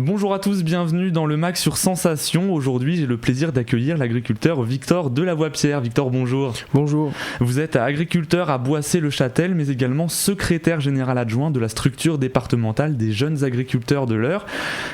Bonjour à tous, bienvenue dans le MAC sur Sensation. Aujourd'hui, j'ai le plaisir d'accueillir l'agriculteur Victor Delavoye-Pierre. Victor, bonjour. Bonjour. Vous êtes agriculteur à Boissé-le-Châtel, mais également secrétaire général adjoint de la structure départementale des jeunes agriculteurs de l'Eure.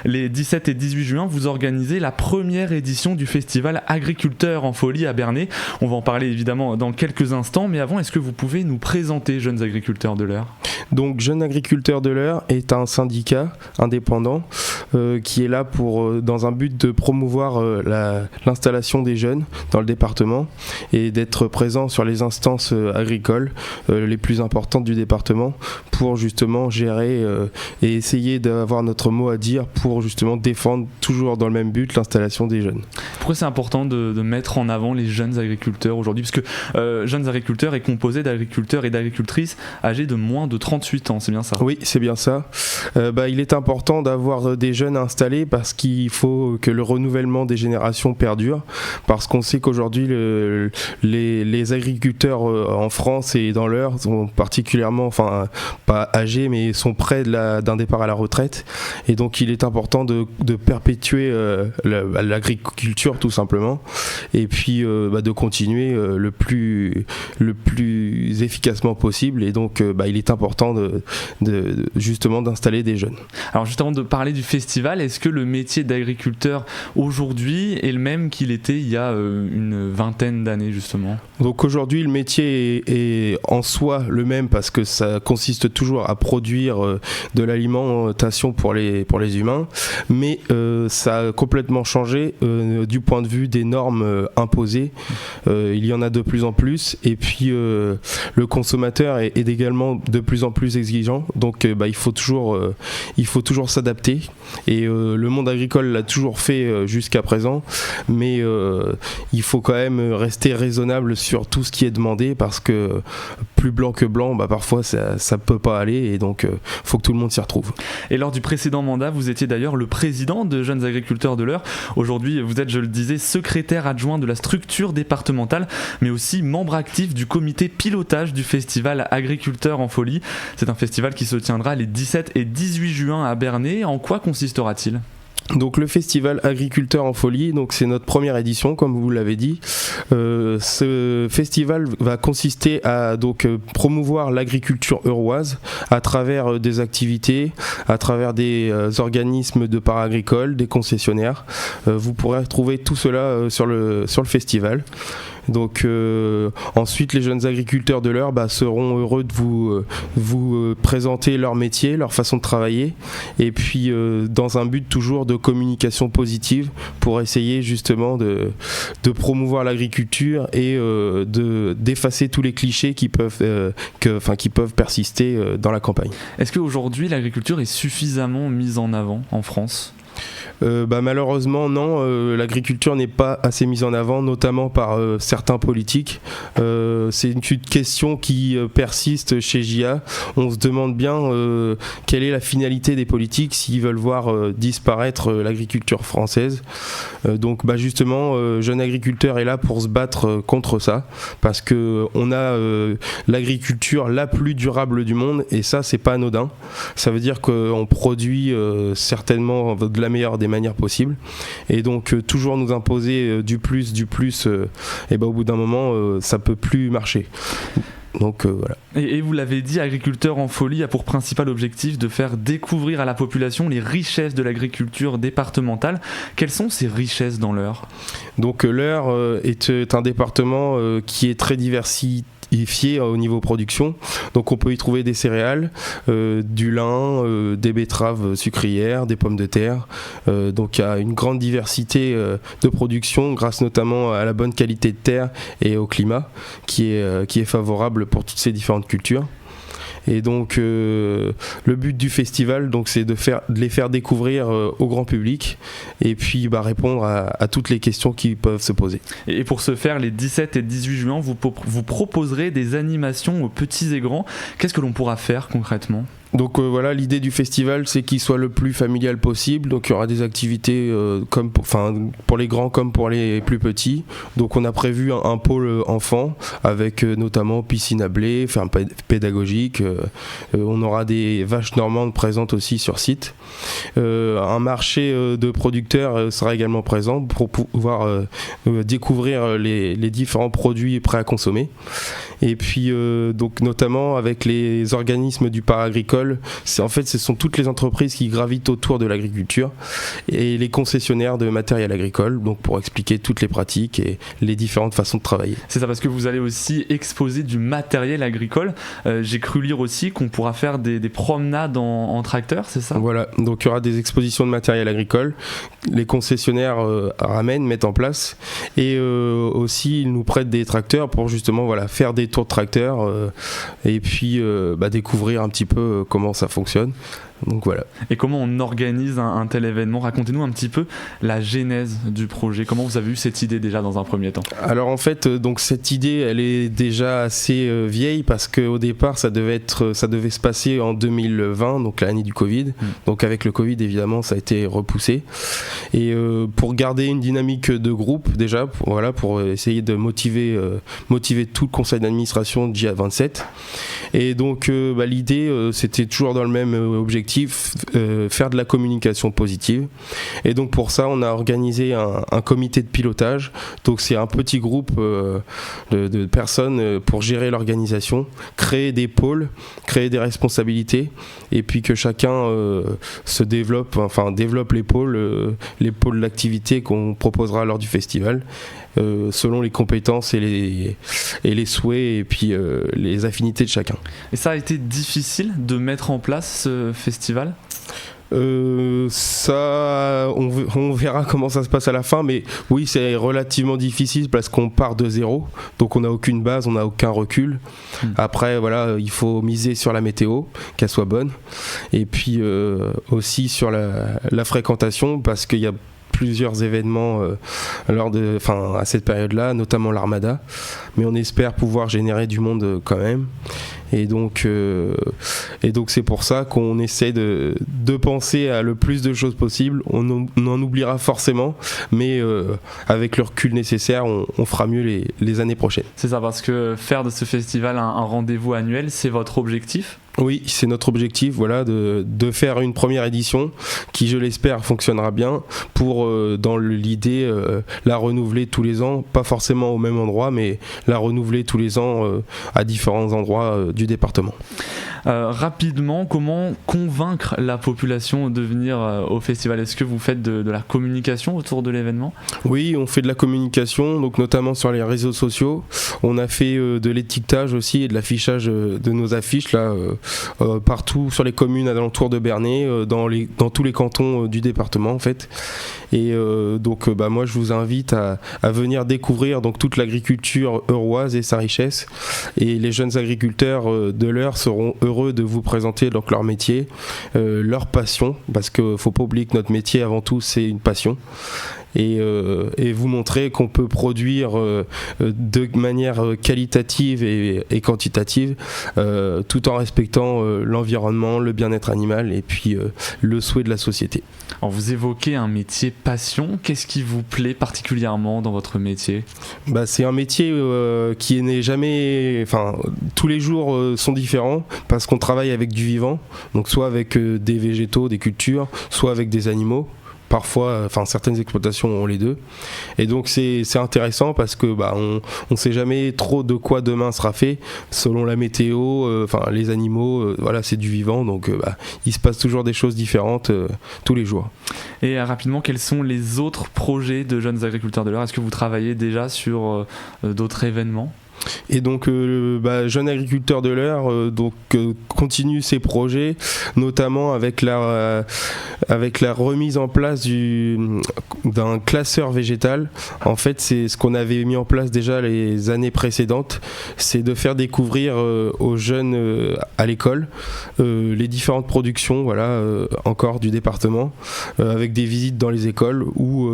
Les 17 et 18 juin, vous organisez la première édition du festival Agriculteurs en folie à Bernay. On va en parler évidemment dans quelques instants, mais avant, est-ce que vous pouvez nous présenter Jeunes agriculteurs de l'Eure ? Donc, Jeunes agriculteurs de l'Eure est un syndicat indépendant qui est là dans un but de promouvoir l'installation des jeunes dans le département et d'être présent sur les instances agricoles les plus importantes du département pour justement gérer et essayer d'avoir notre mot à dire pour justement défendre toujours dans le même but l'installation des jeunes. Pourquoi c'est important de mettre en avant les jeunes agriculteurs aujourd'hui ? Parce que jeunes agriculteurs est composé d'agriculteurs et d'agricultrices âgés de moins de 38 ans, c'est bien ça ? Oui, c'est bien ça. Il est important d'avoir des jeunes installés parce qu'il faut que le renouvellement des générations perdure, parce qu'on sait qu'aujourd'hui les agriculteurs en France et dans l'Eure sont particulièrement, enfin pas âgés, mais sont près d'un départ à la retraite, et donc il est important de perpétuer l'agriculture tout simplement, et puis de continuer le plus efficacement possible, et donc il est important justement d'installer des jeunes. Alors juste avant de parler du festival, est-ce que le métier d'agriculteur aujourd'hui est le même qu'il était il y a une vingtaine d'années justement ? Donc aujourd'hui le métier est en soi le même parce que ça consiste toujours à produire de l'alimentation pour les humains, mais ça a complètement changé du point de vue des normes imposées. Il y en a de plus en plus, et puis le consommateur est également de plus en plus exigeant, donc il faut toujours s'adapter, et le monde agricole l'a toujours fait jusqu'à présent, mais il faut quand même rester raisonnable sur tout ce qui est demandé, parce que plus blanc que blanc, parfois ça peut pas aller, et donc faut que tout le monde s'y retrouve. Et lors du précédent mandat, vous étiez d'ailleurs le président de Jeunes agriculteurs de l'Eure. Aujourd'hui, vous êtes, je le disais, secrétaire adjoint de la structure départementale, mais aussi membre actif du comité pilotage du festival Agriculteurs en folie. C'est un festival qui se tiendra les 17 et 18 juin à Bernay. En quoi consistera-t-il ? Donc le festival Agriculteurs en folie, donc c'est notre première édition comme vous l'avez dit. Ce festival va consister à promouvoir l'agriculture euroise à travers des activités, à travers des organismes de paragricoles, des concessionnaires. Vous pourrez retrouver tout cela sur le festival. Donc ensuite les jeunes agriculteurs de l'Eure seront heureux de vous présenter leur métier, leur façon de travailler, et puis dans un but toujours de communication positive pour essayer justement de promouvoir l'agriculture et d'effacer tous les clichés qui peuvent persister dans la campagne. Est-ce qu'aujourd'hui l'agriculture est suffisamment mise en avant en France ? Malheureusement non, l'agriculture n'est pas assez mise en avant, notamment par certains politiques. C'est une question qui persiste chez JA. On se demande bien quelle est la finalité des politiques s'ils veulent voir disparaître l'agriculture française. Donc justement, Jeune Agriculteur est là pour se battre contre ça, parce que on a l'agriculture la plus durable du monde, et ça c'est pas anodin. Ça veut dire qu'on produit certainement de la meilleure des manières possibles, et donc toujours nous imposer du plus, au bout d'un moment ça peut plus marcher. Donc voilà. Et vous l'avez dit, Agriculteurs en folie a pour principal objectif de faire découvrir à la population les richesses de l'agriculture départementale. Quelles sont ces richesses dans l'Eure ? Donc l'Eure est un département qui est très diversifié au niveau production, donc on peut y trouver des céréales, du lin, des betteraves sucrières, des pommes de terre, donc il y a une grande diversité de production grâce notamment à la bonne qualité de terre et au climat qui est favorable pour toutes ces différentes cultures. Et donc le but du festival, c'est de les faire découvrir au grand public, et puis répondre à toutes les questions qui peuvent se poser. Et pour ce faire, les 17 et 18 juin, vous proposerez des animations aux petits et grands. Qu'est-ce que l'on pourra faire concrètement ? Donc voilà, l'idée du festival, c'est qu'il soit le plus familial possible. Donc il y aura des activités pour les grands comme pour les plus petits. Donc on a prévu un pôle enfants avec notamment piscine à blé, ferme pédagogique. On aura des vaches normandes présentes aussi sur site. Un marché de producteurs sera également présent pour pouvoir découvrir les différents produits prêts à consommer. Et puis donc notamment avec les organismes du paragricole, ce sont toutes les entreprises qui gravitent autour de l'agriculture et les concessionnaires de matériel agricole, donc pour expliquer toutes les pratiques et les différentes façons de travailler. C'est ça, parce que vous allez aussi exposer du matériel agricole. J'ai cru lire aussi qu'on pourra faire des promenades en tracteur, c'est ça ? Voilà, donc il y aura des expositions de matériel agricole, les concessionnaires mettent en place, et aussi ils nous prêtent des tracteurs pour justement faire des tours de tracteur et puis découvrir un petit peu comment ça fonctionne. Donc voilà. Et comment on organise un tel événement ? Racontez-nous un petit peu la genèse du projet. Comment vous avez eu cette idée déjà dans un premier temps ? Alors en fait, donc cette idée, elle est déjà assez vieille parce qu'au départ, ça devait se passer en 2020, donc l'année du Covid. Donc avec le Covid, évidemment, ça a été repoussé. Et pour garder une dynamique de groupe déjà, pour essayer de motiver tout le conseil d'administration de JA27. Et donc l'idée, c'était toujours dans le même objectif. Faire de la communication positive, et donc pour ça on a organisé un comité de pilotage. Donc c'est un petit groupe de personnes pour gérer l'organisation, créer des pôles, créer des responsabilités, et puis que chacun développe les pôles d'activité qu'on proposera lors du festival, selon les compétences et les souhaits et puis les affinités de chacun. Et ça a été difficile de mettre en place ce festival ? Ça, on verra comment ça se passe à la fin, mais oui, c'est relativement difficile parce qu'on part de zéro, donc on n'a aucune base, on n'a aucun recul. Après, il faut miser sur la météo, qu'elle soit bonne, et puis aussi sur la fréquentation, parce qu'il y a plusieurs événements à cette période-là, notamment l'Armada, mais on espère pouvoir générer du monde quand même. Et donc c'est pour ça qu'on essaie de penser à le plus de choses possible. On en oubliera forcément, mais avec le recul nécessaire, on fera mieux les années prochaines. C'est ça, parce que faire de ce festival un rendez-vous annuel, c'est votre objectif ? Oui, c'est notre objectif, de faire une première édition qui, je l'espère, fonctionnera bien pour, dans l'idée, la renouveler tous les ans, pas forcément au même endroit, mais la renouveler tous les ans à différents endroits du département. Rapidement, comment convaincre la population de venir au festival ? Est-ce que vous faites de la communication autour de l'événement ? Oui, on fait de la communication, donc notamment sur les réseaux sociaux. On a fait de l'étiquetage aussi et de l'affichage de nos affiches partout sur les communes alentours de Bernay, dans tous les cantons du département en fait. Et moi je vous invite à venir découvrir donc toute l'agriculture euroise et sa richesse. Et les jeunes agriculteurs de l'Eure seront heureux de vous présenter donc leur métier, leur passion, parce qu'il faut pas oublier que notre métier avant tout c'est une passion. Et vous montrer qu'on peut produire de manière qualitative et quantitative, tout en respectant l'environnement, le bien-être animal et puis le souhait de la société. Alors vous évoquez un métier passion, qu'est-ce qui vous plaît particulièrement dans votre métier ? C'est un métier qui n'est jamais... tous les jours sont différents parce qu'on travaille avec du vivant, donc soit avec des végétaux, des cultures, soit avec des animaux. Parfois, certaines exploitations ont les deux, et donc c'est intéressant parce que on sait jamais trop de quoi demain sera fait selon la météo. Les animaux, c'est du vivant, donc il se passe toujours des choses différentes tous les jours. Et rapidement, quels sont les autres projets de jeunes agriculteurs de l'Eure ? Est-ce que vous travaillez déjà sur d'autres événements ? Et donc Jeunes agriculteurs de l'Eure continue ses projets, notamment avec la remise en place d'un classeur végétal. En fait, c'est ce qu'on avait mis en place déjà les années précédentes, c'est de faire découvrir aux jeunes à l'école les différentes productions encore du département, avec des visites dans les écoles ou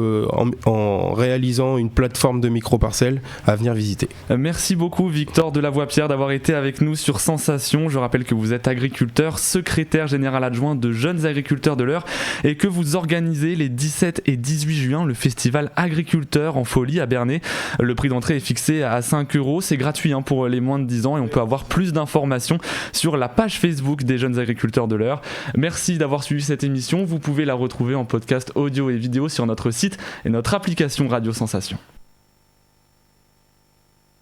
en réalisant une plateforme de micro-parcelles à venir visiter. Merci beaucoup Victor Delavoye-Pierre d'avoir été avec nous sur Sensation. Je rappelle que vous êtes agriculteur, secrétaire général adjoint de Jeunes Agriculteurs de l'Eure et que vous organisez les 17 et 18 juin le festival Agriculteurs en folie à Bernay. Le prix d'entrée est fixé à 5 €, c'est gratuit pour les moins de 10 ans et on peut avoir plus d'informations sur la page Facebook des Jeunes Agriculteurs de l'Eure. Merci d'avoir suivi cette émission, vous pouvez la retrouver en podcast audio et vidéo sur notre site et notre application Radio Sensation.